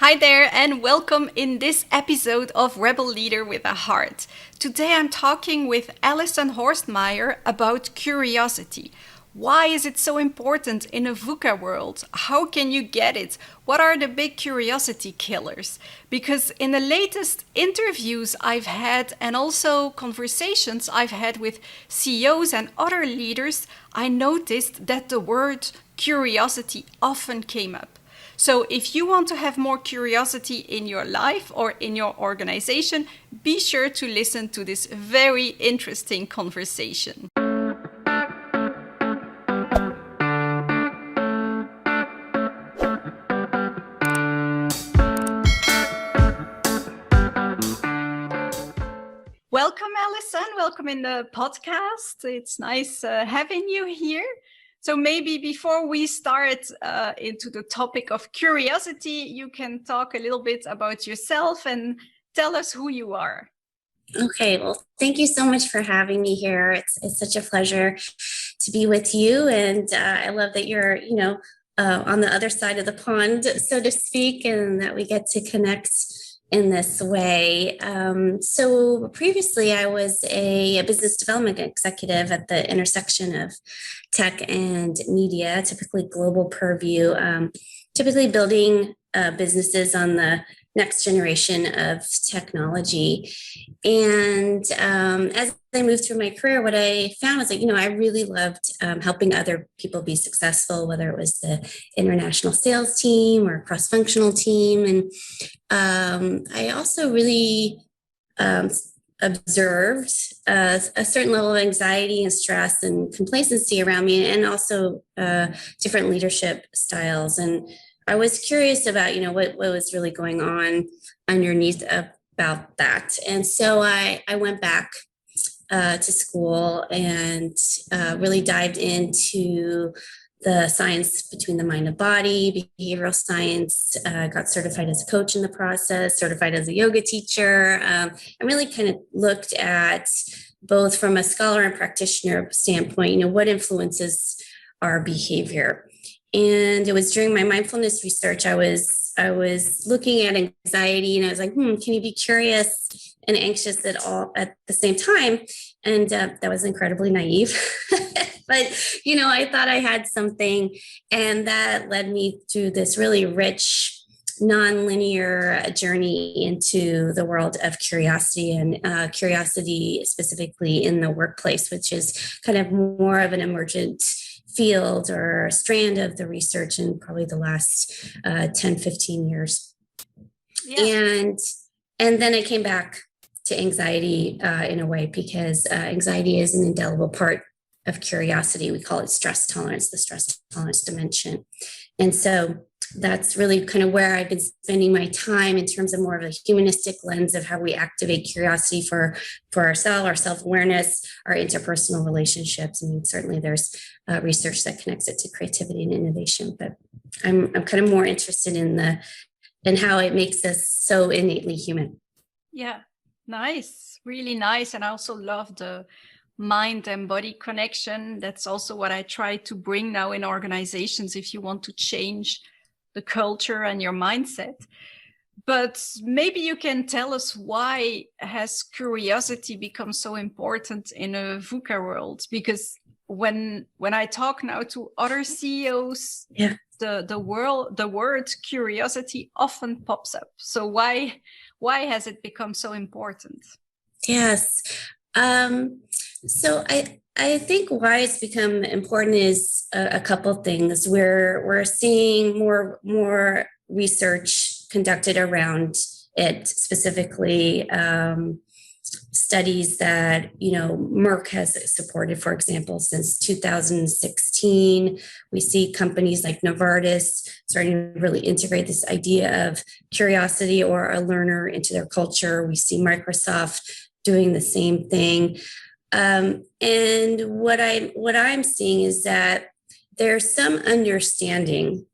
Hi there, and welcome in this episode of Rebel Leader with a Heart. Today I'm talking with Alison Horstmeyer about curiosity. Why is it so important in a VUCA world? How can you get it? What are the big curiosity killers? Because in the latest interviews I've had and also conversations I've had with CEOs and other leaders, I noticed that the word curiosity often came up. So if you want to have more curiosity in your life or in your organization, be sure to listen to this very interesting conversation. Welcome, Alison. Welcome in the podcast. It's nice having you here. So maybe before we start into the topic of curiosity, you can talk a little bit about yourself and tell us who you are. Okay, well, thank you so much for having me here. It's such a pleasure to be with you, and I love that you're, on the other side of the pond, so to speak, and that we get to connect in this way. So previously, I was a business development executive at the intersection of tech and media, typically global purview, typically building businesses on the next generation of technology. And as I moved through my career, what I found was that, I really loved helping other people be successful, whether it was the international sales team or cross-functional team. And I also really observed a certain level of anxiety and stress and complacency around me, and also different leadership styles. And I was curious about, what was really going on underneath about that. And so I went back to school and really dived into the science between the mind and body, behavioral science, got certified as a coach in the process, certified as a yoga teacher. I really kind of looked at both from a scholar and practitioner standpoint, what influences our behavior. And it was during my mindfulness research, I was looking at anxiety, and I was like, can you be curious and anxious at the same time? And that was incredibly naive. But, I thought I had something, and that led me through this really rich, nonlinear journey into the world of curiosity, and curiosity specifically in the workplace, which is kind of more of an emergent field or strand of the research in probably the last 10, 15 years. Yeah. And then I came back to anxiety in a way, because anxiety is an indelible part of curiosity. We call it stress tolerance, the stress tolerance dimension. And so that's really kind of where I've been spending my time in terms of more of a humanistic lens of how we activate curiosity for ourselves, our self-awareness, our interpersonal relationships. I mean, certainly there's research that connects it to creativity and innovation, but I'm kind of more interested in how it makes us so innately human. Yeah, nice, really nice. And I also love the mind and body connection. That's also what I try to bring now in organizations if you want to change the culture and your mindset. But maybe you can tell us, why has curiosity become so important in a VUCA world? Because when I talk now to other CEOs, yeah, the word curiosity often pops up. So why has it become so important? Yes. So I think why it's become important is a couple of things. We're seeing more research conducted around it, specifically studies that Merck has supported, for example, since 2016. We see companies like Novartis starting to really integrate this idea of curiosity or a learner into their culture. We see Microsoft doing the same thing. And what I'm seeing is that there's some understanding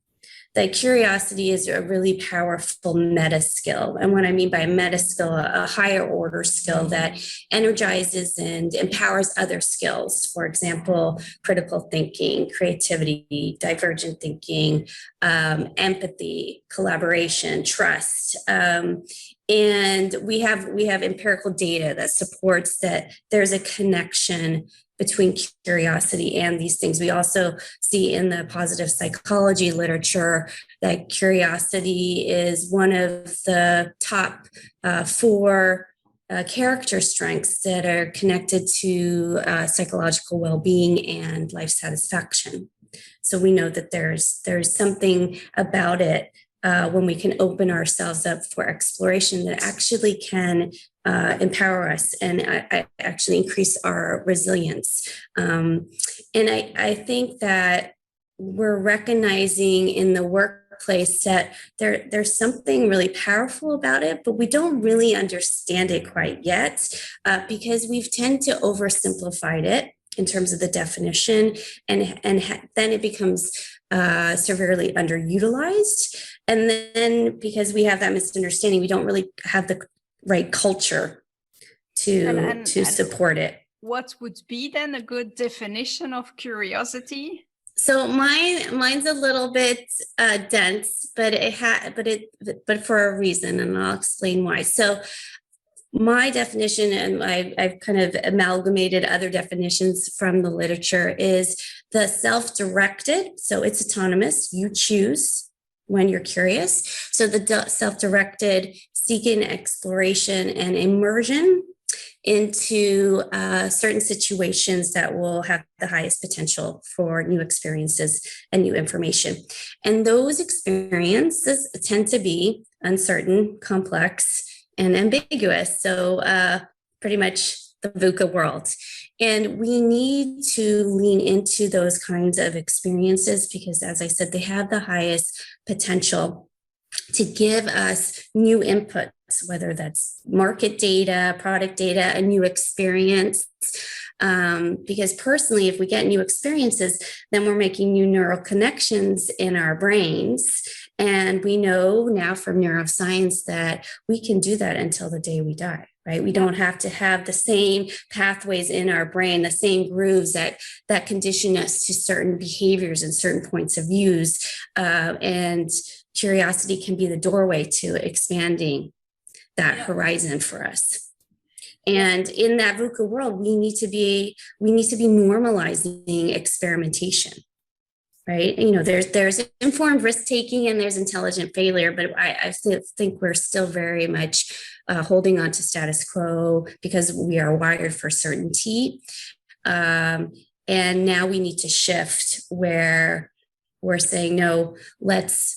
that curiosity is a really powerful meta skill. And what I mean by meta skill, a higher order skill that energizes and empowers other skills. For example, critical thinking, creativity, divergent thinking, empathy, collaboration, trust. And we have empirical data that supports that there's a connection between curiosity and these things. We also see in the positive psychology literature that curiosity is one of the top 4 character strengths that are connected to psychological well-being and life satisfaction. So we know that there's something about it when we can open ourselves up for exploration that actually can empower us and actually increase our resilience. And I think that we're recognizing in the workplace that there's something really powerful about it, but we don't really understand it quite yet because we've tend to oversimplify it in terms of the definition, and then it becomes severely underutilized. And then because we have that misunderstanding, we don't really have the right culture to support it. What would be then a good definition of curiosity? So mine's a little bit dense, but for a reason, and I'll explain why. So my definition, and I've kind of amalgamated other definitions from the literature, is the self-directed. So it's autonomous. You choose when you're curious. So the self-directed seeking exploration and immersion into certain situations that will have the highest potential for new experiences and new information. And those experiences tend to be uncertain, complex, and ambiguous. So pretty much the VUCA world. And we need to lean into those kinds of experiences because, as I said, they have the highest potential to give us new inputs, whether that's market data, product data, a new experience. Because personally, if we get new experiences, then we're making new neural connections in our brains. And we know now from neuroscience that we can do that until the day we die, right? We don't have to have the same pathways in our brain, the same grooves that condition us to certain behaviors and certain points of views. And curiosity can be the doorway to expanding that horizon for us. And in that VUCA world, we need to be normalizing experimentation, right? You know, there's informed risk taking and there's intelligent failure, but I think we're still very much holding on to status quo because we are wired for certainty. And now we need to shift where we're saying, no, let's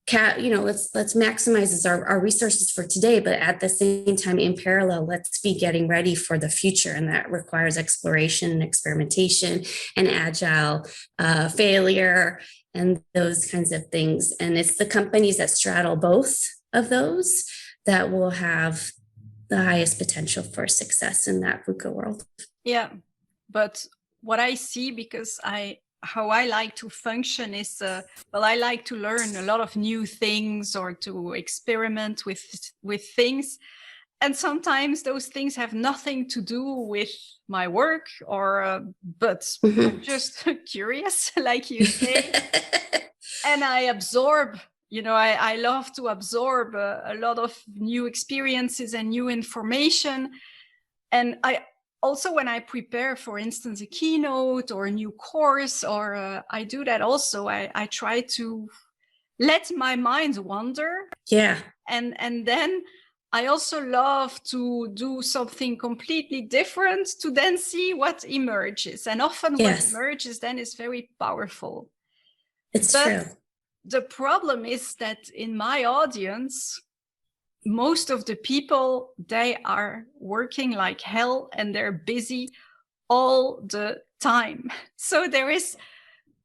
maximize our resources for today, but at the same time, in parallel, let's be getting ready for the future. And that requires exploration and experimentation and agile failure and those kinds of things. And it's the companies that straddle both of those that will have the highest potential for success in that VUCA world. Yeah, but what I see, because how I like to function is, I like to learn a lot of new things or to experiment with things. And sometimes those things have nothing to do with my work but I'm just curious, like you say. And I absorb, I love to absorb a lot of new experiences and new information. And also, when I prepare, for instance, a keynote or a new course, or I do that also, I try to let my mind wander. Yeah. And then I also love to do something completely different to then see what emerges. And often what emerges then is very powerful. It's true. The problem is that in my audience, most of the people, they are working like hell and they're busy all the time. So there is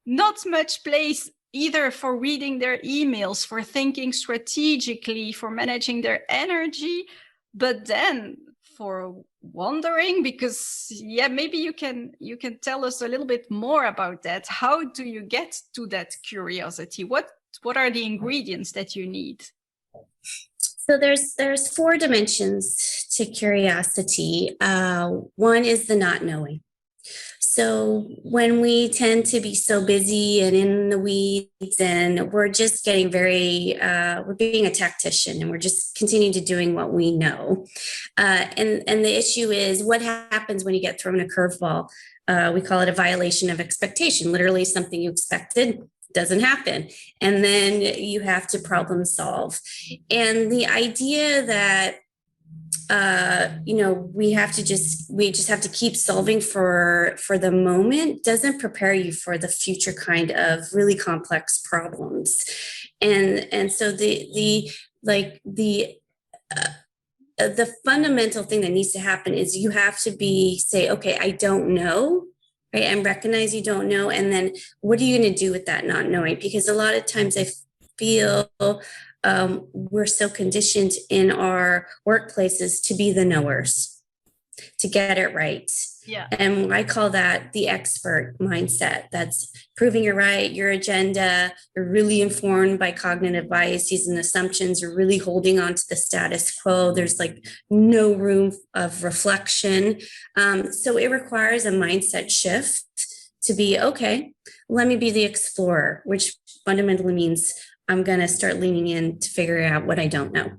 not much place either for reading their emails, for thinking strategically, for managing their energy, but then for wondering, because maybe you can tell us a little bit more about that. How do you get to that curiosity? What are the ingredients that you need? So there's 4 dimensions to curiosity. One is the not knowing. So when we tend to be so busy and in the weeds, and we're just getting we're being a tactician, and we're just continuing to doing what we know. And the issue is, what happens when you get thrown a curveball? We call it a violation of expectation. Literally, something you expected doesn't happen, and then you have to problem solve. And the idea that we just have to keep solving for the moment doesn't prepare you for the future kind of really complex problems. And so the fundamental thing that needs to happen is you have to say, okay, I don't know, right? And recognize you don't know. And then what are you going to do with that not knowing? Because a lot of times I feel we're so conditioned in our workplaces to be the knowers, to get it right. Yeah. And I call that the expert mindset. That's proving you're right, your agenda, you're really informed by cognitive biases and assumptions, you're really holding on to the status quo. There's like no room of reflection. So it requires a mindset shift to be, okay, let me be the explorer, which fundamentally means I'm going to start leaning in to figure out what I don't know.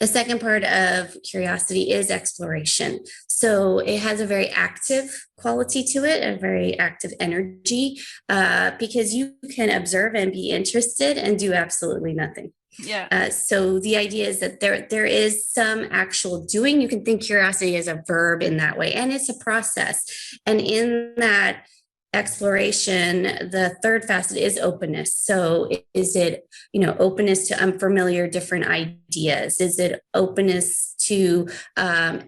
The second part of curiosity is exploration. So it has a very active quality to it, a very active energy, because you can observe and be interested and do absolutely nothing. Yeah. So the idea is that there is some actual doing. You can think curiosity as a verb in that way, and it's a process. And in that exploration, the third facet is openness. So is it, openness to unfamiliar different ideas? Is it openness to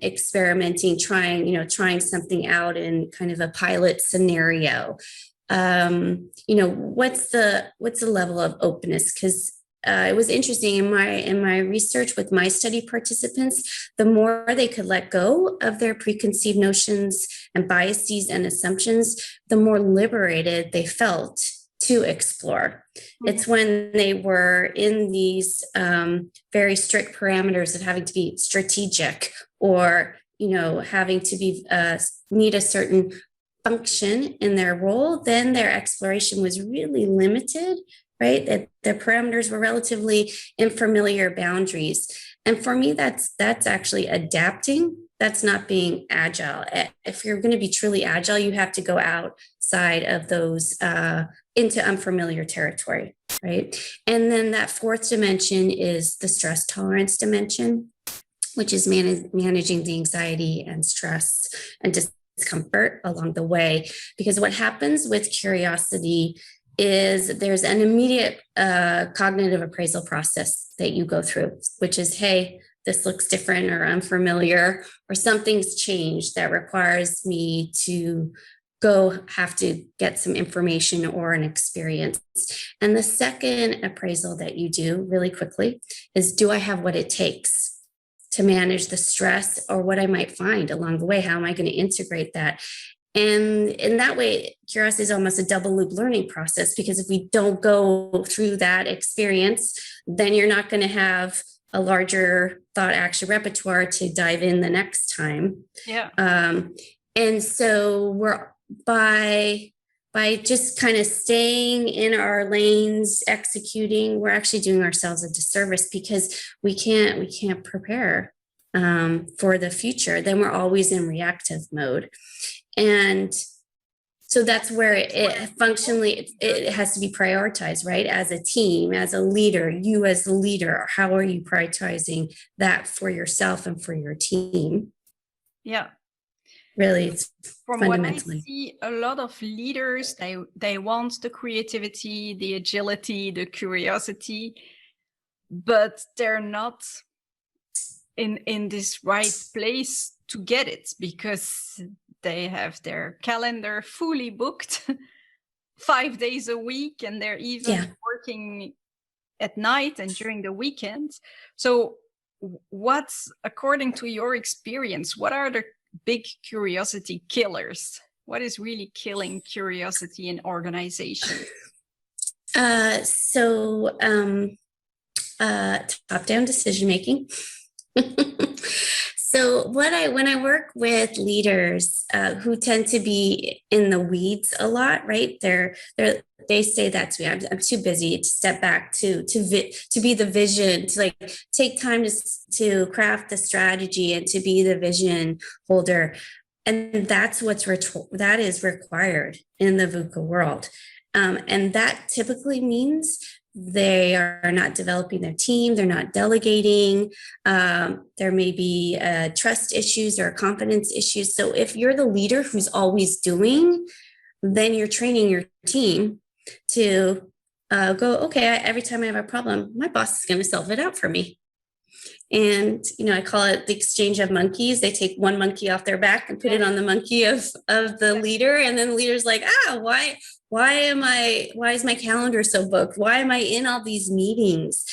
experimenting, trying something out in kind of a pilot scenario? What's the level of openness? Because it was interesting in my research with my study participants, the more they could let go of their preconceived notions and biases and assumptions, the more liberated they felt to explore. Mm-hmm. It's when they were in these very strict parameters of having to be strategic, or having to be meet a certain function in their role, then their exploration was really limited. Right? That the parameters were relatively in familiar boundaries. And for me, that's actually adapting. That's not being agile. If you're going to be truly agile, you have to go outside of those into unfamiliar territory, right? And then that fourth dimension is the stress tolerance dimension, which is managing the anxiety and stress and discomfort along the way. Because what happens with curiosity is there's an immediate cognitive appraisal process that you go through, which is, hey, this looks different or unfamiliar, or something's changed that requires me to have to get some information or an experience. And the second appraisal that you do really quickly is, do I have what it takes to manage the stress or what I might find along the way? How am I going to integrate that? And in that way, curiosity is almost a double loop learning process, because if we don't go through that experience, then you're not going to have a larger thought action repertoire to dive in the next time. Yeah. And so we're by just kind of staying in our lanes, executing, we're actually doing ourselves a disservice, because we can't prepare for the future. Then we're always in reactive mode. And so that's where it functionally, it has to be prioritized, right? As a team, as a leader, you as the leader, how are you prioritizing that for yourself and for your team? Yeah. Really, it's from fundamentally. What I see, a lot of leaders, they want the creativity, the agility, the curiosity, but they're not in this right place to get it, because they have their calendar fully booked 5 days a week, and they're even working at night and during the weekends. So what's, according to your experience, what are the big curiosity killers? What is really killing curiosity in organizations? Top-down decision making. So when I work with leaders who tend to be in the weeds a lot, right? They say that to me. I'm too busy to step back to be the vision, to like take time to craft the strategy and to be the vision holder. And that's that is required in the VUCA world. And that typically means they are not developing their team, they're not delegating, there may be trust issues or confidence issues. So if you're the leader who's always doing, then you're training your team to go, okay, every time I have a problem, my boss is going to solve it out for me. And, I call it the exchange of monkeys. They take one monkey off their back and put it on the monkey of the leader. And then the leader's like, why is my calendar so booked? Why am I in all these meetings?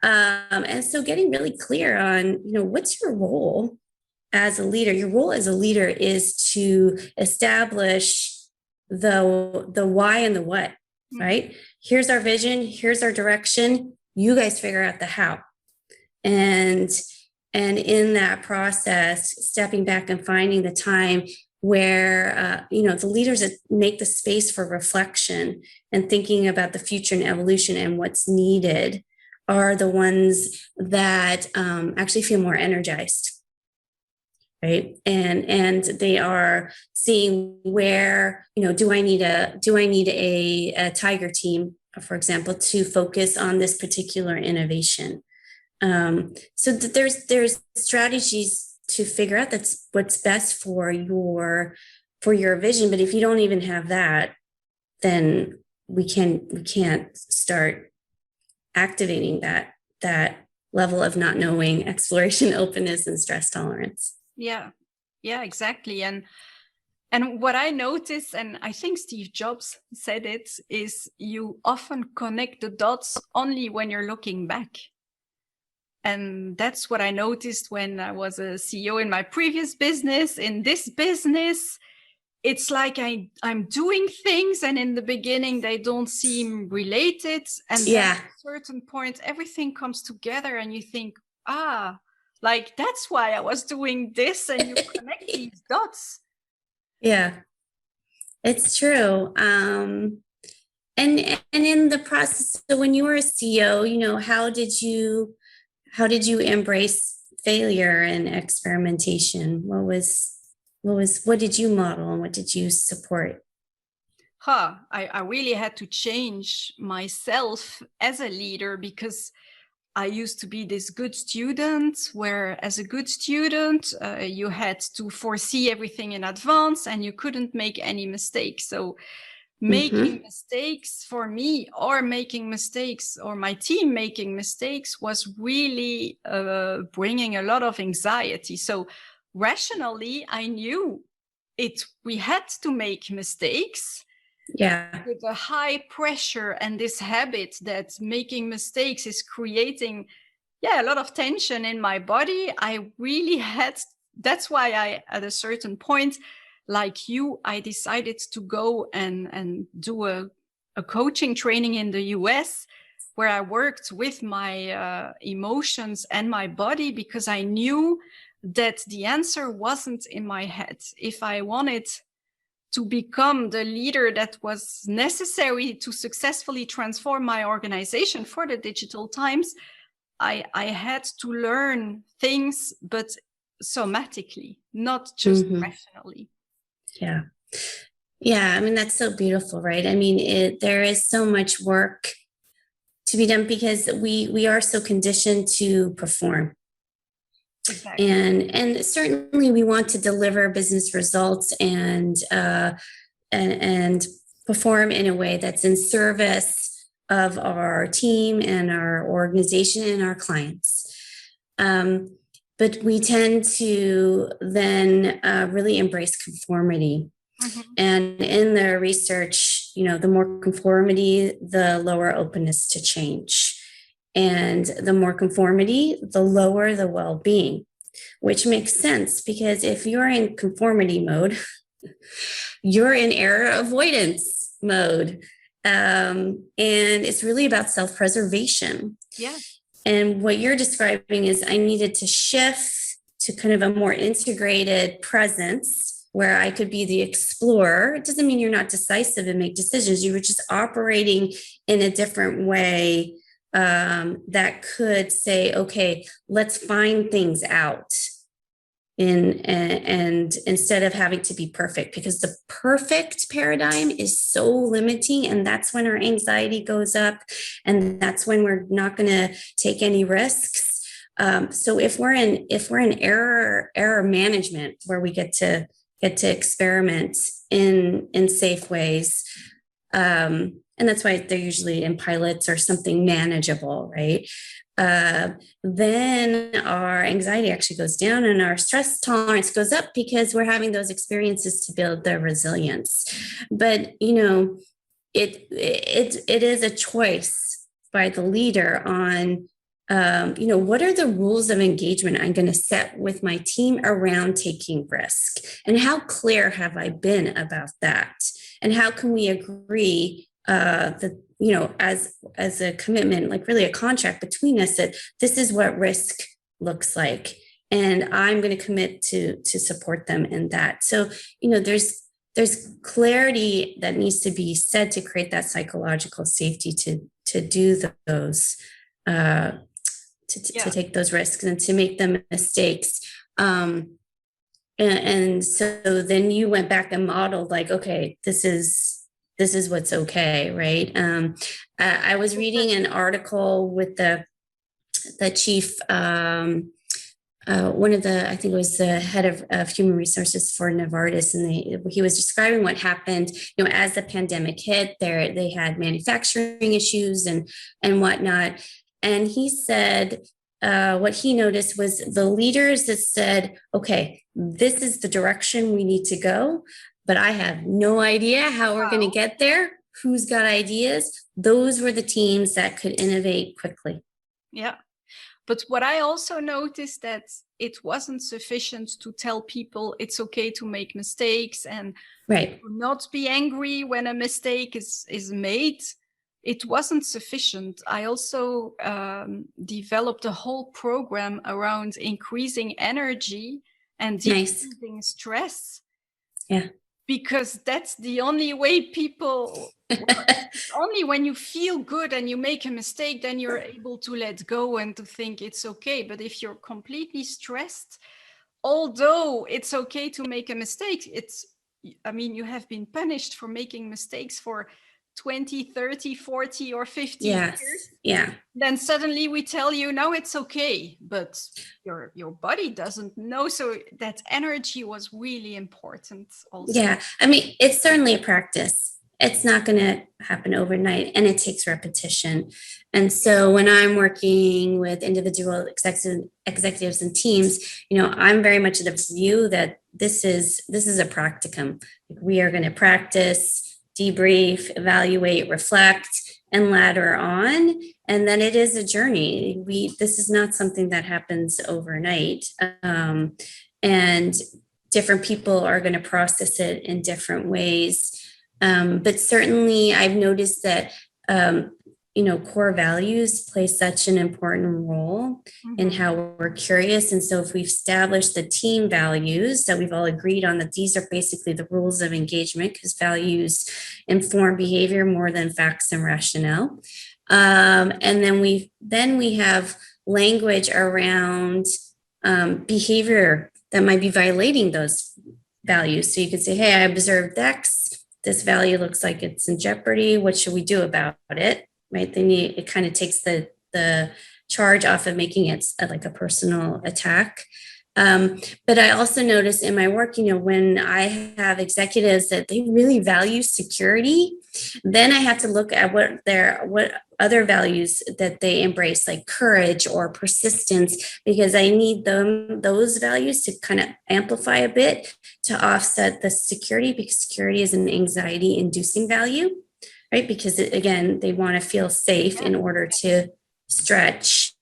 And so getting really clear on, what's your role as a leader? Your role as a leader is to establish the why and the what, right? Here's our vision. Here's our direction. You guys figure out the how. And in that process, stepping back and finding the time where, the leaders that make the space for reflection and thinking about the future and evolution and what's needed are the ones that actually feel more energized, right? And they are seeing where, do I need a tiger team, for example, to focus on this particular innovation? So there's strategies to figure out that's what's best for your vision. But if you don't even have that, then we can't start activating that level of not knowing, exploration, openness, and stress tolerance. Yeah, exactly. And what I notice, and I think Steve Jobs said it, is you often connect the dots only when you're looking back. And that's what I noticed when I was a CEO in my previous business. In this business, it's like I'm doing things, and in the beginning, they don't seem related. And then at a certain point, everything comes together and you think, like that's why I was doing this, and you connect these dots. Yeah, it's true. And in the process, so when you were a CEO, how did you embrace failure and experimentation? What did you model and what did you support? I really had to change myself as a leader, because I used to be this good student where, as a good student, you had to foresee everything in advance and you couldn't make any mistakes. So making mistakes for me, or making mistakes, or my team making mistakes, was really bringing a lot of anxiety. So rationally, I knew we had to make mistakes. Yeah. With the high pressure and this habit that making mistakes is creating, a lot of tension in my body, I really that's why at a certain point, like you, I decided to go and do a coaching training in the US, where I worked with my emotions and my body, because I knew that the answer wasn't in my head. If I wanted to become the leader that was necessary to successfully transform my organization for the digital times, I had to learn things, but somatically, not just rationally. Yeah. Yeah. I mean, that's so beautiful, right? I mean, there is so much work to be done because we are so conditioned to perform. Exactly. And certainly we want to deliver business results and perform in a way that's in service of our team and our organization and our clients. But we tend to then really embrace conformity. And in the research, the more conformity, the lower openness to change. And the more conformity, the lower the well-being, which makes sense because if you're in conformity mode, you're in error avoidance mode. And it's really about self-preservation. Yeah. And what you're describing is I needed to shift to kind of a more integrated presence where I could be the explorer. It doesn't mean you're not decisive and make decisions. You were just operating in a different way that could say, okay, let's find things out. And instead of having to be perfect, because the perfect paradigm is so limiting, and that's when our anxiety goes up, and that's when we're not going to take any risks. So if we're in error management, where we get to experiment in safe ways, and that's why they're usually in pilots or something manageable, right? Then our anxiety actually goes down and our stress tolerance goes up because we're having those experiences to build the resilience. But, it is a choice by the leader on, what are the rules of engagement I'm going to set with my team around taking risk? And how clear have I been about that? And how can we agree that, as a commitment, like really a contract between us, that this is what risk looks like. And I'm going to commit to support them in that. So, there's clarity that needs to be said to create that psychological safety to do those, to take those risks and to make them mistakes. And so then you went back and modeled like, okay, this is what's okay, right? I was reading an article with the chief, one of the, I think it was the head of human resources for Novartis, and he was describing what happened, as the pandemic hit. They had manufacturing issues and whatnot, and he said what he noticed was the leaders that said, okay, this is the direction we need to go, but I have no idea how we're going to get there. Who's got ideas? Those were the teams that could innovate quickly. Yeah. But what I also noticed that it wasn't sufficient to tell people it's okay to make mistakes and right. not be angry when a mistake is made. It wasn't sufficient. I also developed a whole program around increasing energy and decreasing stress. Yeah. Because that's the only way people, only when you feel good and you make a mistake, then you're able to let go and to think it's okay. But if you're completely stressed, although it's okay to make a mistake, you have been punished for making mistakes for 20, 30, 40 or 50 years. Yeah. Then suddenly we tell you, no, it's okay, but your body doesn't know. So that energy was really important also. Yeah, it's certainly a practice. It's not going to happen overnight, and it takes repetition. And so when I'm working with individual executives and teams, I'm very much of the view that this is a practicum. We are going to practice, debrief, evaluate, reflect, and ladder on, and then it is a journey. This is not something that happens overnight, and different people are going to process it in different ways. But certainly I've noticed that, core values play such an important role in how we're curious. And so if we've established the team values that we've all agreed on, that these are basically the rules of engagement, because values inform behavior more than facts and rationale. And then we have language around behavior that might be violating those values. So you could say, hey, I observed X. This value looks like it's in jeopardy. What should we do about it? Right? It kind of takes the charge off of making it like a personal attack. But I also notice in my work, when I have executives that they really value security, then I have to look at what other values that they embrace, like courage or persistence, because I need those values to kind of amplify a bit to offset the security, because security is an anxiety inducing value, right? Because again, they want to feel safe in order to stretch.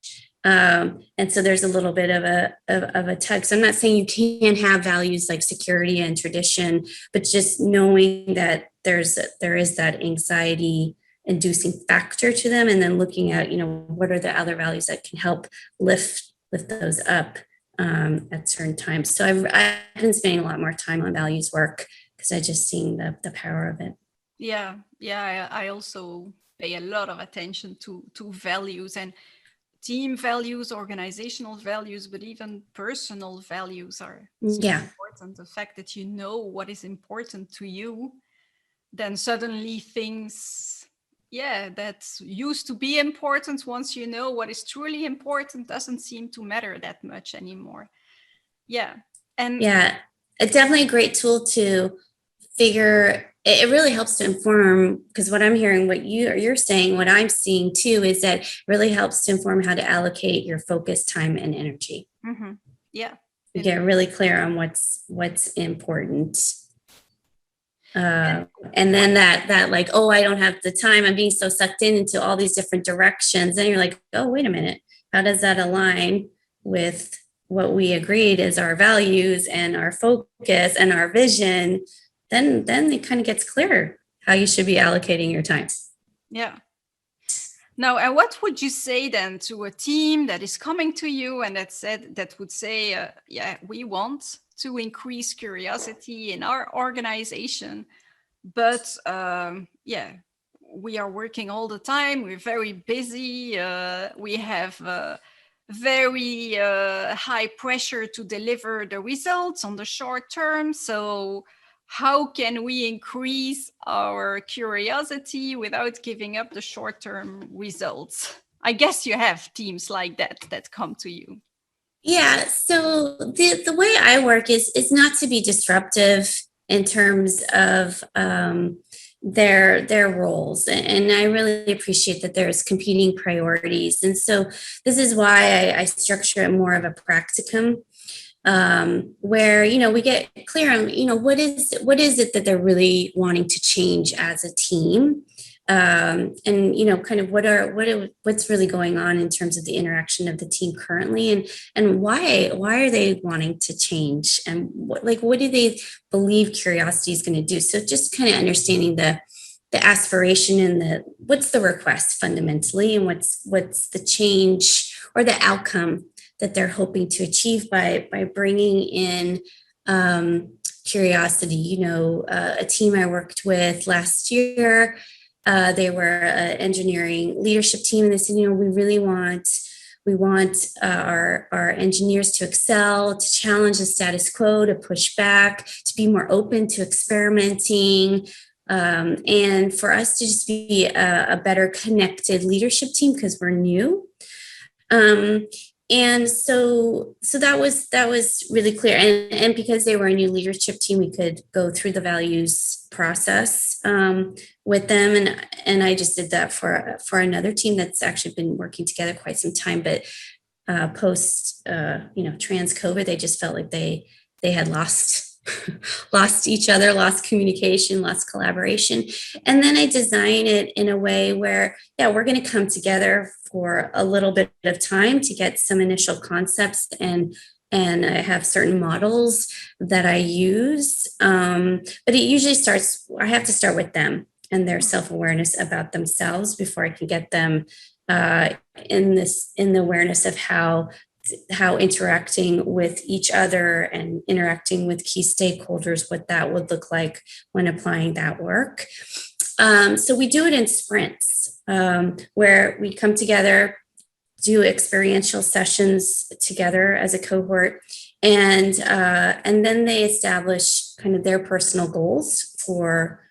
And so there's a little bit of a tug. So I'm not saying you can't have values like security and tradition, but just knowing that there is that anxiety inducing factor to them, and then looking at, what are the other values that can help lift those up at certain times. So I've been spending a lot more time on values work because I just seen the power of it. Yeah, I also pay a lot of attention to values and team values, organizational values, but even personal values are so important. The fact that you know what is important to you, then suddenly things, that used to be important, once you know what is truly important, doesn't seem to matter that much anymore. It's definitely a great tool to figure. It really helps to inform, because what I'm hearing, what you're saying, what I'm seeing too, is that it really helps to inform how to allocate your focus, time, and energy. Mm-hmm. Yeah, you get really clear on what's important. And then that like, oh, I don't have the time, I'm being so sucked into all these different directions. And you're like, oh, wait a minute, how does that align with what we agreed is our values and our focus and our vision? Then it kind of gets clearer how you should be allocating your time. Yeah. Now, and what would you say then to a team that is coming to you and that would say, we want to increase curiosity in our organization, but we are working all the time, we're very busy, we have very high pressure to deliver the results on the short term. So how can we increase our curiosity without giving up the short-term results? I guess you have teams like that come to you. Yeah. So the way I work is not to be disruptive in terms of their roles, and I really appreciate that there's competing priorities, and so this is why I structure it more of a practicum. Where we get clear on what is it that they're really wanting to change as a team, and kind of what's really going on in terms of the interaction of the team currently, and why are they wanting to change, and what do they believe curiosity is going to do. So just kind of understanding the aspiration and what's the request fundamentally, and what's the change or the outcome that they're hoping to achieve by bringing in curiosity. A team I worked with last year, they were an engineering leadership team, and they said, we really want our engineers to excel, to challenge the status quo, to push back, to be more open to experimenting, and for us to just be a better connected leadership team because we're new. And so that was really clear. And because they were a new leadership team, we could go through the values process with them. And I just did that for another team that's actually been working together quite some time. But post trans COVID, they just felt like they had lost each other, lost communication, lost collaboration. And then I design it in a way where, we're going to come together for a little bit of time to get some initial concepts, and I have certain models that I use. But it usually I have to start with them and their self-awareness about themselves before I can get them in the awareness of how interacting with each other and interacting with key stakeholders, what that would look like when applying that work. So we do it in sprints, where we come together, do experiential sessions together as a cohort, and then they establish kind of their personal goals for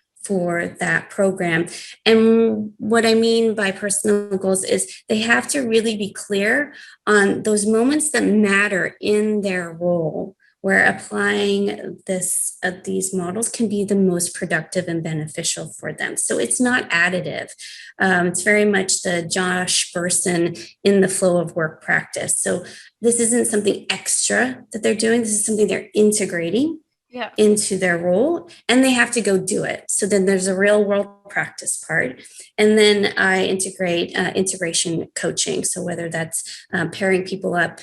that program. And what I mean by personal goals is they have to really be clear on those moments that matter in their role, where applying these models can be the most productive and beneficial for them. So it's not additive. It's very much the Josh person in the flow of work practice. So this isn't something extra that they're doing. This is something they're integrating Yeah. into their role, and they have to go do it. So then there's a real world practice part. And then I integrate integration coaching. So whether that's pairing people up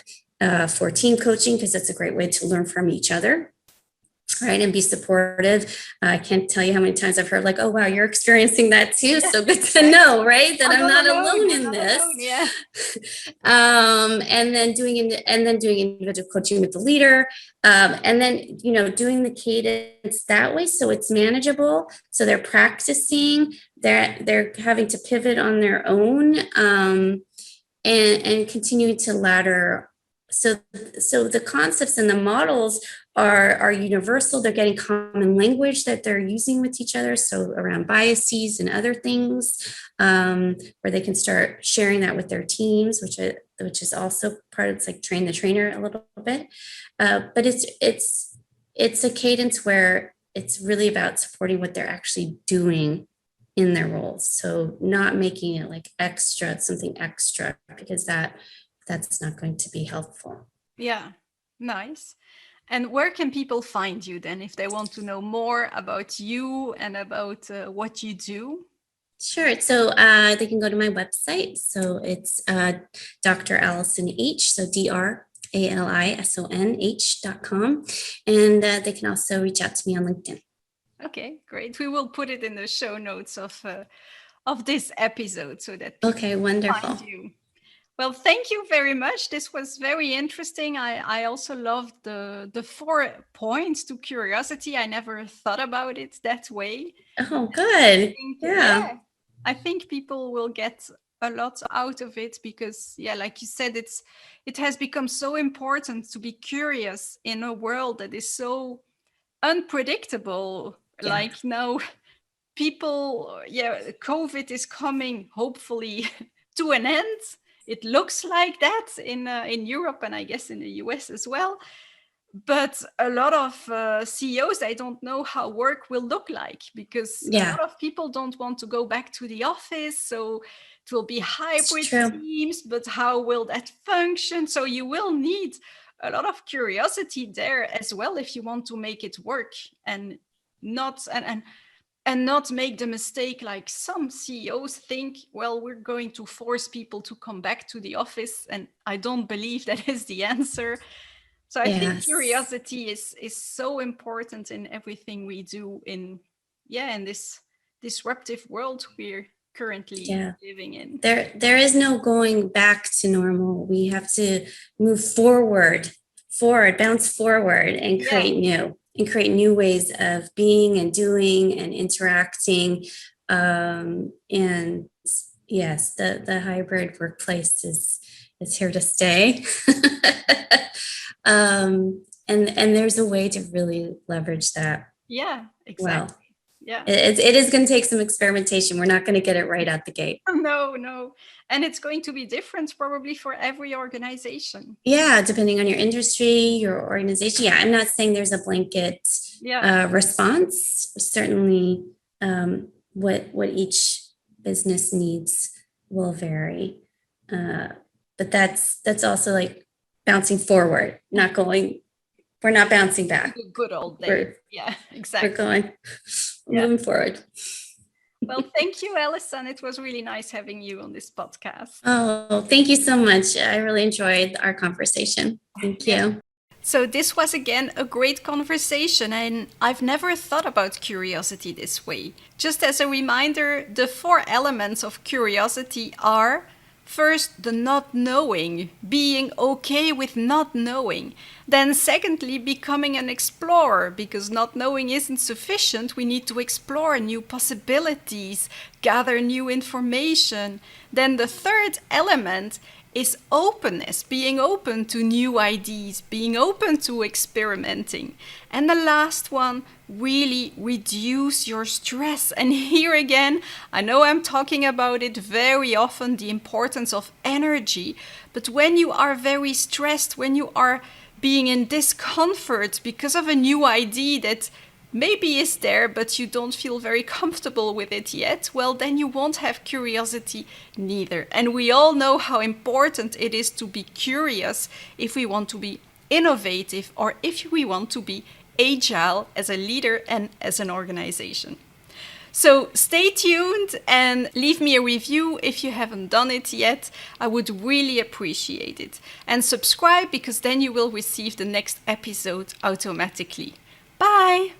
for team coaching, because that's a great way to learn from each other, right, and be supportive. I can't tell you how many times I've heard like, oh wow, you're experiencing that too, so good to know, right, that I'm not alone in this. Yeah. And then doing individual coaching with the leader, and then doing the cadence that way, so it's manageable, so they're practicing, they're having to pivot on their own, and continuing to ladder. So the concepts and the models are universal. They're getting common language that they're using with each other. So around biases and other things, where they can start sharing that with their teams, which is also part of, it's like train the trainer a little bit. But it's a cadence where it's really about supporting what they're actually doing in their roles. So not making it like something extra, because that's not going to be helpful. Yeah, nice. And where can people find you then if they want to know more about you and about what you do? Sure. So they can go to my website. So it's Dr. Alison H. So DrAlison.com. And they can also reach out to me on LinkedIn. Okay, great. We will put it in the show notes of this episode so that people okay, wonderful. find you. Well, thank you very much. This was very interesting. I also loved the 4 points to curiosity. I never thought about it that way. Oh, good. Yeah. I think people will get a lot out of it because, like you said, it has become so important to be curious in a world that is so unpredictable. Yeah. Like now, people, COVID is coming hopefully to an end. It looks like that in Europe and I guess in the US as well. But a lot of CEOs, they don't know how work will look like because a lot of people don't want to go back to the office. So it will be hybrid teams, but how will that function? So you will need a lot of curiosity there as well if you want to make it work and not make the mistake like some CEOs think, well, we're going to force people to come back to the office. And I don't believe that is the answer. So I think curiosity is so important in everything we do in this disruptive world we're currently living in. There is no going back to normal. We have to move forward, bounce forward, and create new ways of being and doing and interacting. And yes, the hybrid workplace is here to stay. And there's a way to really leverage that. Yeah, exactly. Well, it is going to take some experimentation. We're not going to get it right out the gate. No. And it's going to be different probably for every organization. Yeah, depending on your industry, your organization. Yeah, I'm not saying there's a blanket response. Certainly, what each business needs will vary. But that's also like bouncing forward, we're not bouncing back. Good old days. Yeah, exactly. We're moving forward. Well, thank you, Alison. It was really nice having you on this podcast. Oh, thank you so much. I really enjoyed our conversation. Thank you. So this was again a great conversation, and I've never thought about curiosity this way. Just as a reminder, the 4 elements of curiosity are: first, the not knowing, being okay with not knowing. Then secondly, becoming an explorer, because not knowing isn't sufficient. We need to explore new possibilities, gather new information. Then the third element is openness, being open to new ideas, being open to experimenting. And the last one, really reduce your stress. And here again, I know I'm talking about it very often, the importance of energy. But when you are very stressed, when you are being in discomfort because of a new idea that maybe is there, but you don't feel very comfortable with it yet, well, then you won't have curiosity neither. And we all know how important it is to be curious if we want to be innovative or if we want to be agile as a leader and as an organization. So stay tuned and leave me a review if you haven't done it yet. I would really appreciate it. And subscribe, because then you will receive the next episode automatically. Bye!